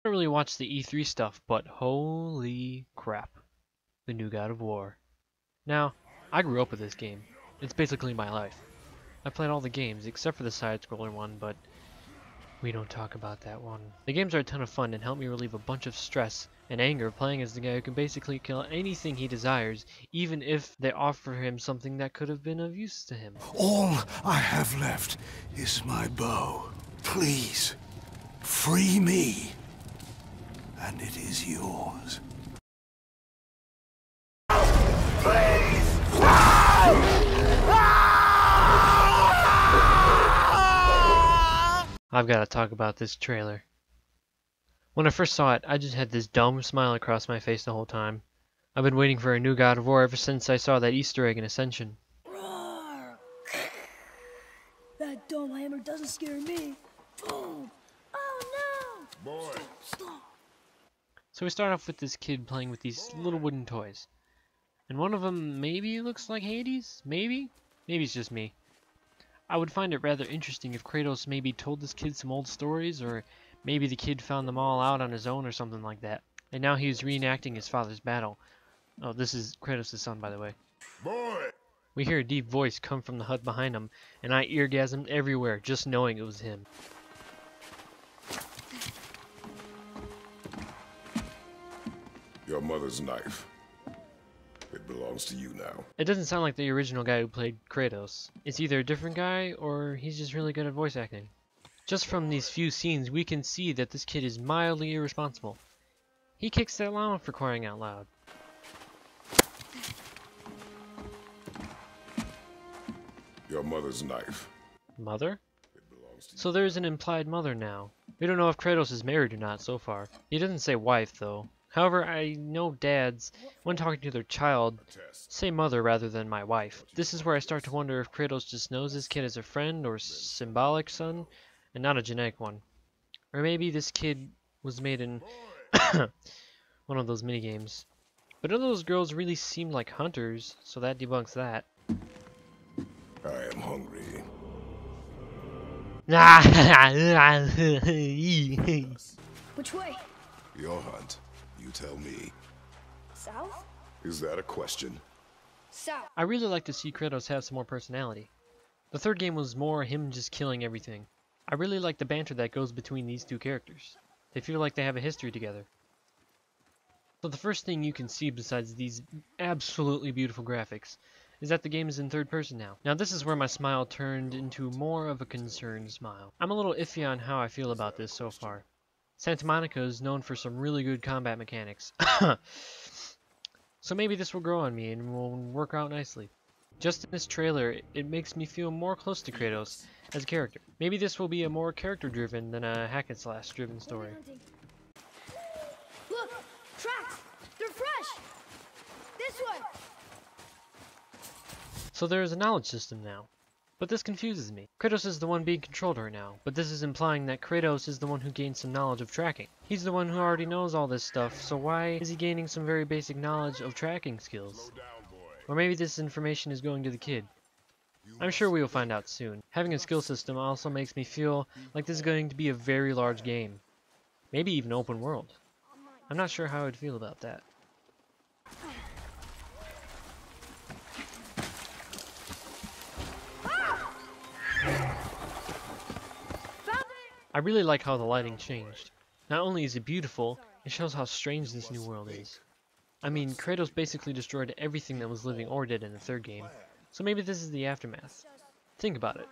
don't really watch the E3 stuff, but holy crap. The new God of War. Now, I grew up with this game. It's basically my life. I played all the games, except for the side-scroller one, but we don't talk about that one. The games are a ton of fun and help me relieve a bunch of stress and anger playing as the guy who can basically kill anything he desires, even if they offer him something that could have been of use to him. All I have left is my bow. Please, free me, and it is yours. Please! I've got to talk about this trailer. When I first saw it, I just had this dumb smile across my face the whole time. I've been waiting for a new God of War ever since I saw that Easter egg in Ascension. Roar. That dumb hammer doesn't scare me. Boom! Oh no! Boy. Stop. So we start off with this kid playing with these little wooden toys. And one of them maybe looks like Hades? Maybe? Maybe it's just me. I would find it rather interesting if Kratos maybe told this kid some old stories, or maybe the kid found them all out on his own or something like that. And now he's reenacting his father's battle. Oh, this is Kratos' son, by the way. Boy. We hear a deep voice come from the hut behind him, and I eargasmed everywhere just knowing it was him. Your mother's knife. It belongs to you now. It doesn't sound like the original guy who played Kratos. It's either a different guy, or he's just really good at voice acting. Just from these few scenes, we can see that this kid is mildly irresponsible. He kicks that llama for crying out loud. Your mother's knife. Mother? It belongs to you. So there's an implied mother now. We don't know if Kratos is married or not so far. He doesn't say wife, though. However, I know dads, when talking to their child, say mother rather than my wife. This is where I start to wonder if Kratos just knows this kid as a friend or symbolic son, and not a genetic one. Or maybe this kid was made in one of those minigames. But none of those girls really seemed like hunters, so that debunks that. I am hungry. Which way? Your hunt. You tell me. South? Is that a question? South. I really like to see Kratos have some more personality. The third game was more him just killing everything. I really like the banter that goes between these two characters. They feel like they have a history together. So the first thing you can see besides these absolutely beautiful graphics is that the game is in third person now. Now this is where my smile turned into more of a concerned smile. I'm a little iffy on how I feel about this so far. Santa Monica is known for some really good combat mechanics. So maybe this will grow on me and will work out nicely. Just in this trailer, it makes me feel more close to Kratos as a character. Maybe this will be a more character-driven than a hack-and-slash-driven story. Look! Tracks! They're fresh! This one! So there is a knowledge system now. But this confuses me. Kratos is the one being controlled right now, but this is implying that Kratos is the one who gained some knowledge of tracking. He's the one who already knows all this stuff, so why is he gaining some very basic knowledge of tracking skills? Or maybe this information is going to the kid. I'm sure we will find out soon. Having a skill system also makes me feel like this is going to be a very large game. Maybe even open world. I'm not sure how I'd feel about that. I really like how the lighting changed. Not only is it beautiful, it shows how strange this new world is. I mean, Kratos basically destroyed everything that was living or dead in the third game, so maybe this is the aftermath. Think about it.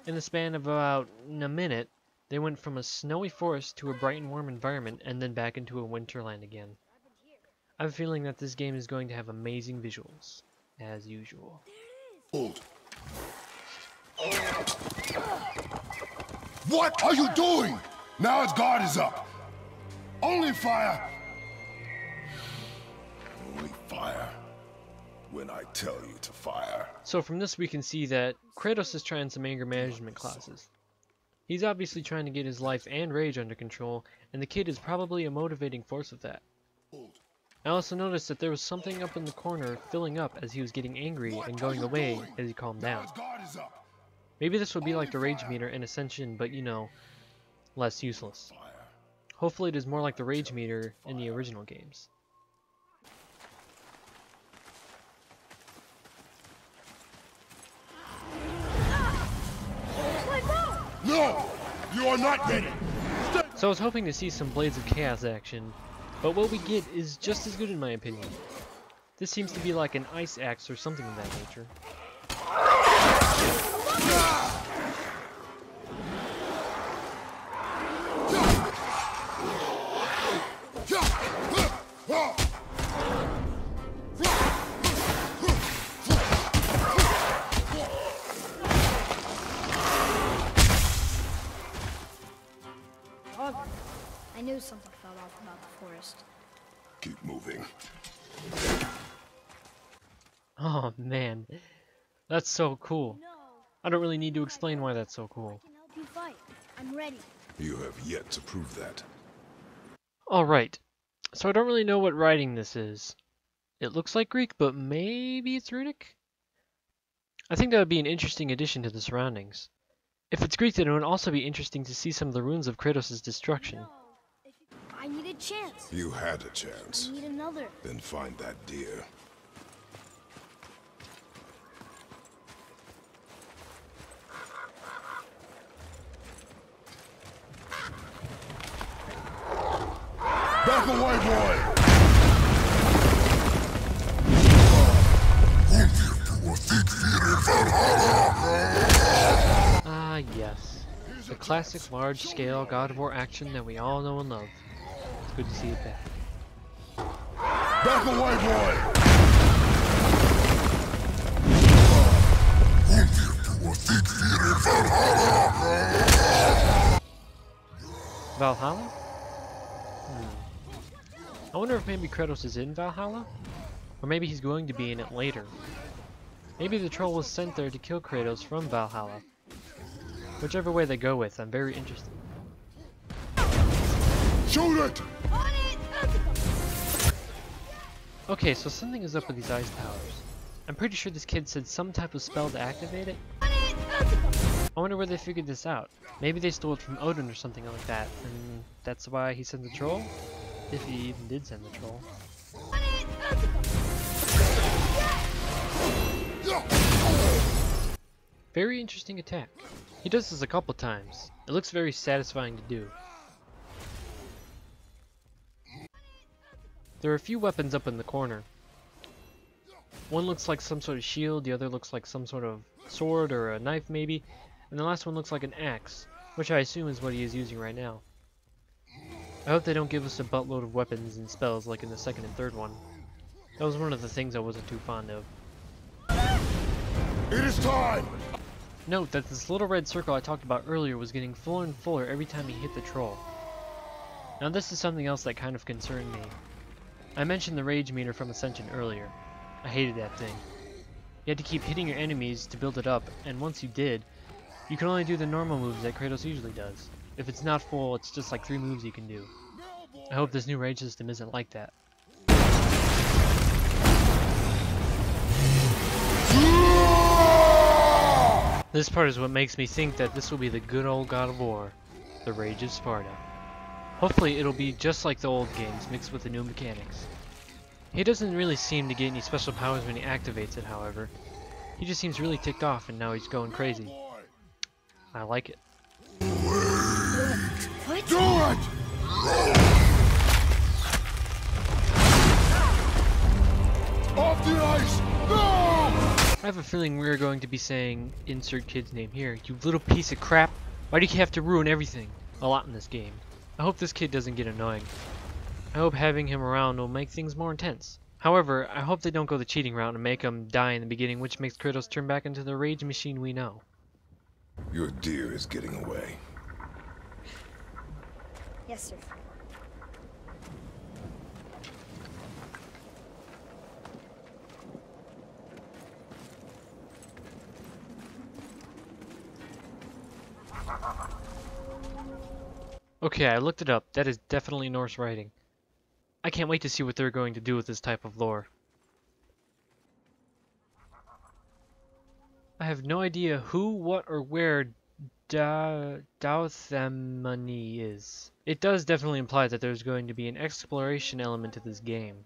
In the span of about a minute, they went from a snowy forest to a bright and warm environment and then back into a winterland again. I have a feeling that this game is going to have amazing visuals, as usual. Hold. What are you doing? Now its guard is up. Only fire. Only fire. When I tell you to fire. So from this we can see that Kratos is trying some anger management classes. He's obviously trying to get his life and rage under control, and the kid is probably a motivating force of that. I also noticed that there was something up in the corner filling up as he was getting angry and going away as he calmed down. Maybe this will be like the rage meter in Ascension, but you know, less useless. Hopefully it is more like the rage meter in the original games. No! You are not ready! So I was hoping to see some Blades of Chaos action, but what we get is just as good in my opinion. This seems to be like an ice axe or something of that nature. I knew something fell off about the forest. Keep moving. Oh man, that's so cool. No, I don't really need to explain why that's so cool. I can help you fight. I'm ready. You have yet to prove that. Alright, so I don't really know what writing this is. It looks like Greek, but maybe it's runic? I think that would be an interesting addition to the surroundings. If it's Greek, then it would also be interesting to see some of the runes of Kratos' destruction. No, I need a chance. You had a chance. I need another. Then find that deer. Back away, boy! Ah, yes. The classic large-scale God of War action that we all know and love. It's good to see it back. Back away, boy! Valhalla? I wonder if maybe Kratos is in Valhalla? Or maybe he's going to be in it later. Maybe the troll was sent there to kill Kratos from Valhalla. Whichever way they go with, I'm very interested. Shoot it! Okay, so something is up with these ice towers. I'm pretty sure this kid said some type of spell to activate it. I wonder where they figured this out. Maybe they stole it from Odin or something like that, and that's why he sent the troll? If he even did send the troll. Very interesting attack. He does this a couple times. It looks very satisfying to do. There are a few weapons up in the corner. One looks like some sort of shield, the other looks like some sort of sword or a knife maybe, and the last one looks like an axe, which I assume is what he is using right now. I hope they don't give us a buttload of weapons and spells like in the second and third one. That was one of the things I wasn't too fond of. It is time! Note that this little red circle I talked about earlier was getting fuller and fuller every time he hit the troll. Now this is something else that kind of concerned me. I mentioned the rage meter from Ascension earlier. I hated that thing. You had to keep hitting your enemies to build it up, and once you did, you can only do the normal moves that Kratos usually does. If it's not full, it's just like 3 moves you can do. I hope this new rage system isn't like that. This part is what makes me think that this will be the good old God of War, the Rage of Sparta. Hopefully it'll be just like the old games, mixed with the new mechanics. He doesn't really seem to get any special powers when he activates it, however. He just seems really ticked off and now he's going crazy. I like it. What? Do it! Off the ice! No! I have a feeling we're going to be saying, insert kid's name here, you little piece of crap. Why do you have to ruin everything? A lot in this game. I hope this kid doesn't get annoying. I hope having him around will make things more intense. However, I hope they don't go the cheating route and make him die in the beginning, which makes Kratos turn back into the rage machine we know. Your deer is getting away. Yes, sir. Okay, I looked it up. That is definitely Norse writing. I can't wait to see what they're going to do with this type of lore. I have no idea who, what, or where duuh is. It does definitely imply that there's going to be an exploration element to this game.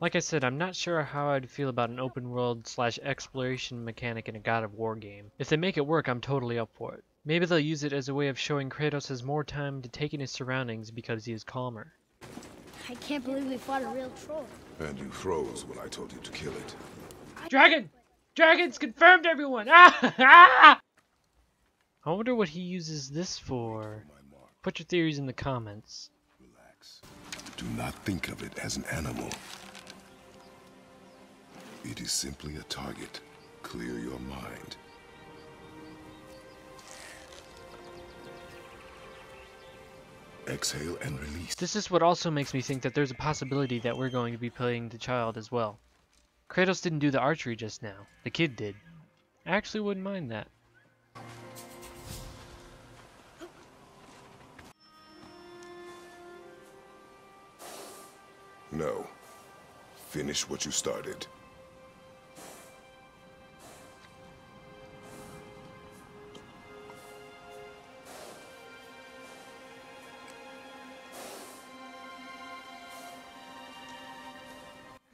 Like I said, I'm not sure how I'd feel about an open world / exploration mechanic in a God of War game. If they make it work, I'm totally up for it. Maybe they'll use it as a way of showing Kratos has more time to take in his surroundings because he is calmer. I can't believe we fought a real troll. And you froze when I told you to kill it. Dragon! Dragon's confirmed, everyone! Ah! I wonder what he uses this for. Put your theories in the comments. Relax. Do not think of it as an animal. It is simply a target. Clear your mind. Exhale and release. This is what also makes me think that there's a possibility that we're going to be playing the child as well. Kratos didn't do the archery just now. The kid did. I actually wouldn't mind that. No. Finish what you started.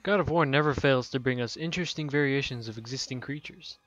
God of War never fails to bring us interesting variations of existing creatures.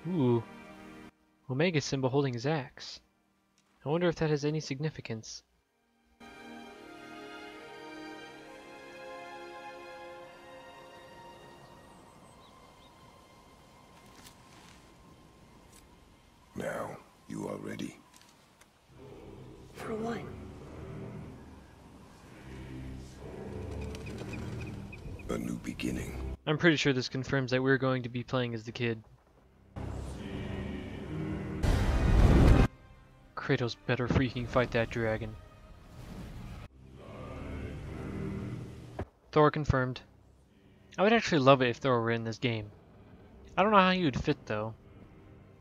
Ooh. Omega symbol holding his axe. I wonder if that has any significance. Now, you are ready. For what? A new beginning. I'm pretty sure this confirms that we're going to be playing as the kid. Kratos better freaking fight that dragon. Thor confirmed. I would actually love it if Thor were in this game. I don't know how he would fit though.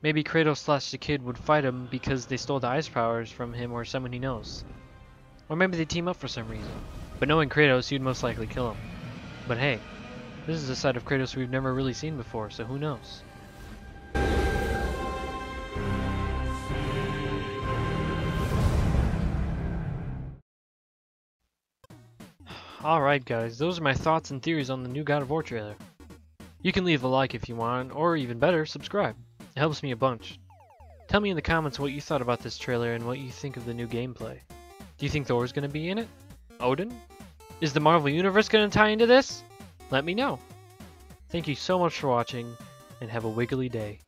Maybe Kratos / the kid would fight him because they stole the ice powers from him or someone he knows. Or maybe they team up for some reason. But knowing Kratos, he'd most likely kill him. But hey, this is a side of Kratos we've never really seen before, so who knows? Alright guys, those are my thoughts and theories on the new God of War trailer. You can leave a like if you want, or even better, subscribe. It helps me a bunch. Tell me in the comments what you thought about this trailer and what you think of the new gameplay. Do you think Thor's gonna be in it? Odin? Is the Marvel Universe gonna tie into this? Let me know. Thank you so much for watching, and have a wiggly day.